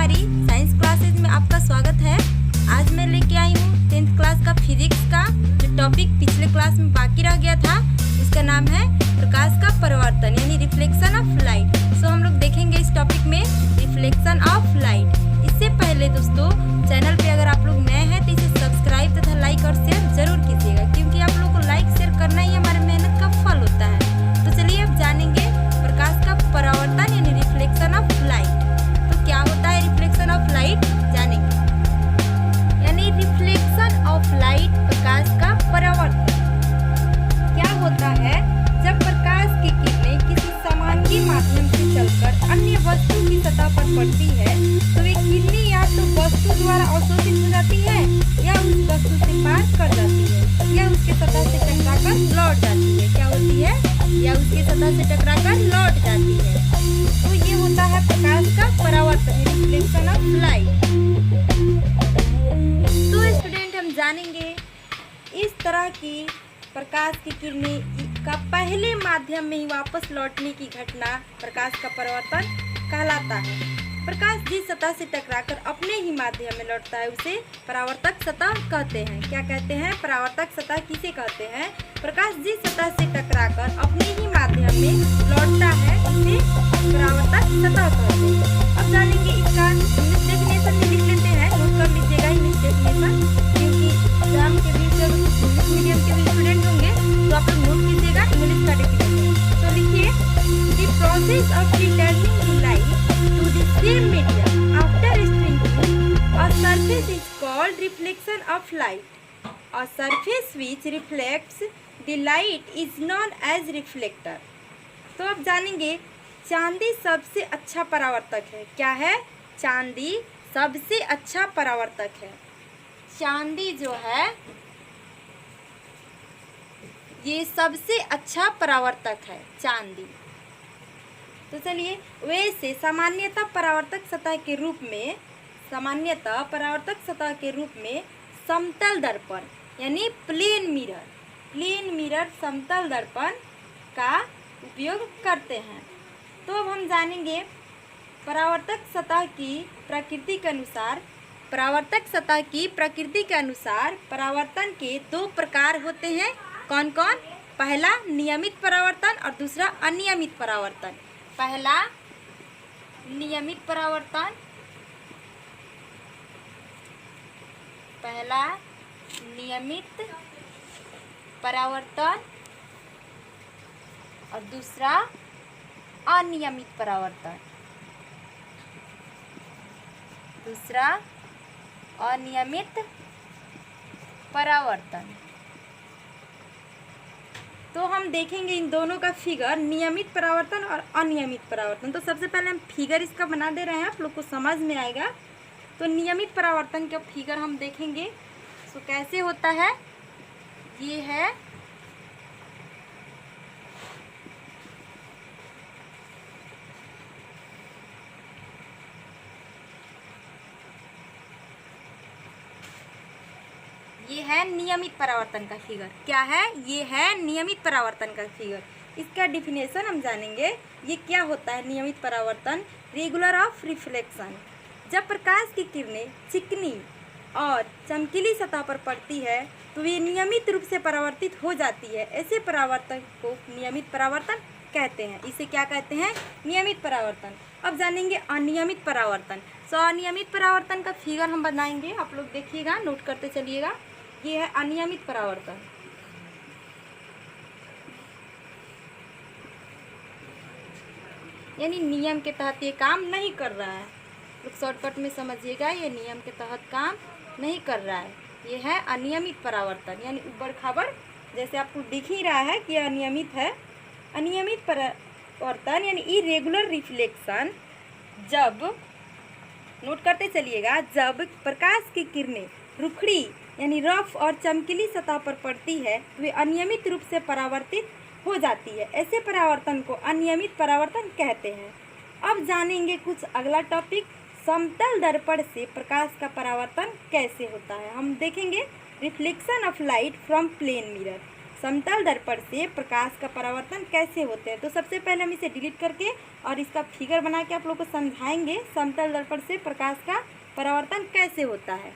हमारी science classes में आपका स्वागत है। आज मैं लेके आई हूँ 10th क्लास का फिजिक्स का जो टॉपिक पिछले क्लास में बाकी रह गया था, उसका नाम है प्रकाश का परावर्तन यानी रिफ्लेक्शन ऑफ लाइट। सो हम लोग देखेंगे इस टॉपिक में रिफ्लेक्शन ऑफ लाइट। इससे पहले दोस्तों, चैनल पे अगर आप लोग नए हैं तो इसे सब्सक्राइब तथा लाइक और शेयर जरूर कीजिएगा, क्योंकि आप लोगों को लाइक शेयर करना ही हमारे मेहनत का फल होता है। तो चलिए अब जानेंगे प्रकाश का परावर्तन यानी रिफ्लेक्शन ऑफ लाइट। तो क्या होता है रिफ्लेक्शन ऑफ लाइट, जानेंगे। यानी रिफ्लेक्शन ऑफ लाइट प्रकाश का परावर्तन क्या होता है? जब प्रकाश की किरणें किसी सामान के माध्यम से चलकर अन्य वस्तु की सतह पर पड़ती है तो वे किरणें या तो वस्तु द्वारा अवशोषित हो जाती है या उस वस्तु से पार कर जाती है या उसके सतह से टकराकर लौट जाती है। क्या होती है? या उसके सतह से टकराकर लौट जाती है। तो ये होता है प्रकाश का परावर्तन रिफ्लेक्शन ऑफ लाइट। तो स्टूडेंट, हम जानेंगे इस तरह की प्रकाश की किरणें का पहले माध्यम में ही वापस लौटने की घटना प्रकाश का परावर्तन कहलाता है। प्रकाश जिस सतह से टकराकर अपने ही माध्यम में लौटता है उसे परावर्तक सतह कहते हैं। क्या कहते हैं? परावर्तक सतह किसे कहते हैं? प्रकाश जिस सतह से टकराकर अपने ही माध्यम में लौटता है उसे परावर्तक सतह कहते हैं। अब जानेंगे इसका इंग्लिश डेफिनेशन भी लिख लेते हैं, नोट कर लीजिएगा इंग्लिश डेफिनेशन, क्योंकि एग्जाम के भी जब इंग्लिश मीडियम के भी स्टूडेंट होंगे तो आप लोग नोट कीजिएगा इंग्लिश का डेफिनेशन। तो लिखिए, the process of returning the light to the same medium after shrinking a surface is called reflection of light. A surface which reflects the light is known as reflector. तो अब जानेंगे चांदी सबसे अच्छा परावर्तक है। क्या है? चांदी सबसे अच्छा परावर्तक है। चांदी जो है ये सबसे अच्छा परावर्तक है, चांदी। तो चलिए, वैसे सामान्यतः परावर्तक सतह के रूप में समतल दर्पण यानी प्लेन मिरर समतल दर्पण का उपयोग करते हैं। तो अब हम जानेंगे परावर्तक सतह की प्रकृति के अनुसार परावर्तन के दो प्रकार होते हैं। कौन कौन? पहला नियमित परावर्तन और दूसरा अनियमित परावर्तन। पहला नियमित परावर्तन और दूसरा अनियमित परावर्तन। तो हम देखेंगे इन दोनों का फिगर, नियमित परावर्तन और अनियमित परावर्तन। तो सबसे पहले हम फिगर इसका बना दे रहे हैं, आप लोग को समझ में आएगा। तो नियमित परावर्तन का फिगर हम देखेंगे। तो कैसे होता है? ये है नियमित परावर्तन का फिगर। क्या है? ये है नियमित परावर्तन का फिगर। इसका डिफिनेशन हम जानेंगे। ये क्या होता है नियमित परावर्तन? Regular of reflection. जब प्रकाश की किरणें चिकनी और चमकीली सतह पर पड़ती है तो वे नियमित रूप से परावर्तित हो जाती है। ऐसे परावर्तन को नियमित परावर्तन कहते हैं। इसे क्या कहते हैं? नियमित परावर्तन। अब जानेंगे अनियमित परावर्तन। अनियमित परावर्तन का फिगर हम बनाएंगे, आप लोग देखिएगा, नोट करते चलिएगा। ये है अनियमित परावर्तन। यानी नियम के तहत ये काम नहीं कर रहा है। लोग शॉर्टकट में समझिएगा, ये नियम के तहत काम नहीं कर रहा है। ये है अनियमित परावर्तन, यानी ऊबड़ खाबड़, जैसे आपको दिख ही रहा है कि अनियमित है। अनियमित परावर्तन यानी इरेगुलर रिफ्लेक्शन, जब, नोट करते चलिएगा, जब प्रकाश की किरणें रुखड़ी यानी रफ और चमकीली सतह पर पड़ती है तो वे अनियमित रूप से परावर्तित हो जाती है। ऐसे परावर्तन को अनियमित परावर्तन कहते हैं। अब जानेंगे कुछ अगला टॉपिक, समतल दर्पण से प्रकाश का परावर्तन कैसे होता है। हम देखेंगे reflection of light from plane mirror. समतल दर्पण से प्रकाश का परावर्तन कैसे होते हैं। तो सबसे पहले हम इसे डिलीट करके और इसका फिगर बना के आप लोग को समझाएंगे समतल दर्पण से प्रकाश का परावर्तन कैसे होता है।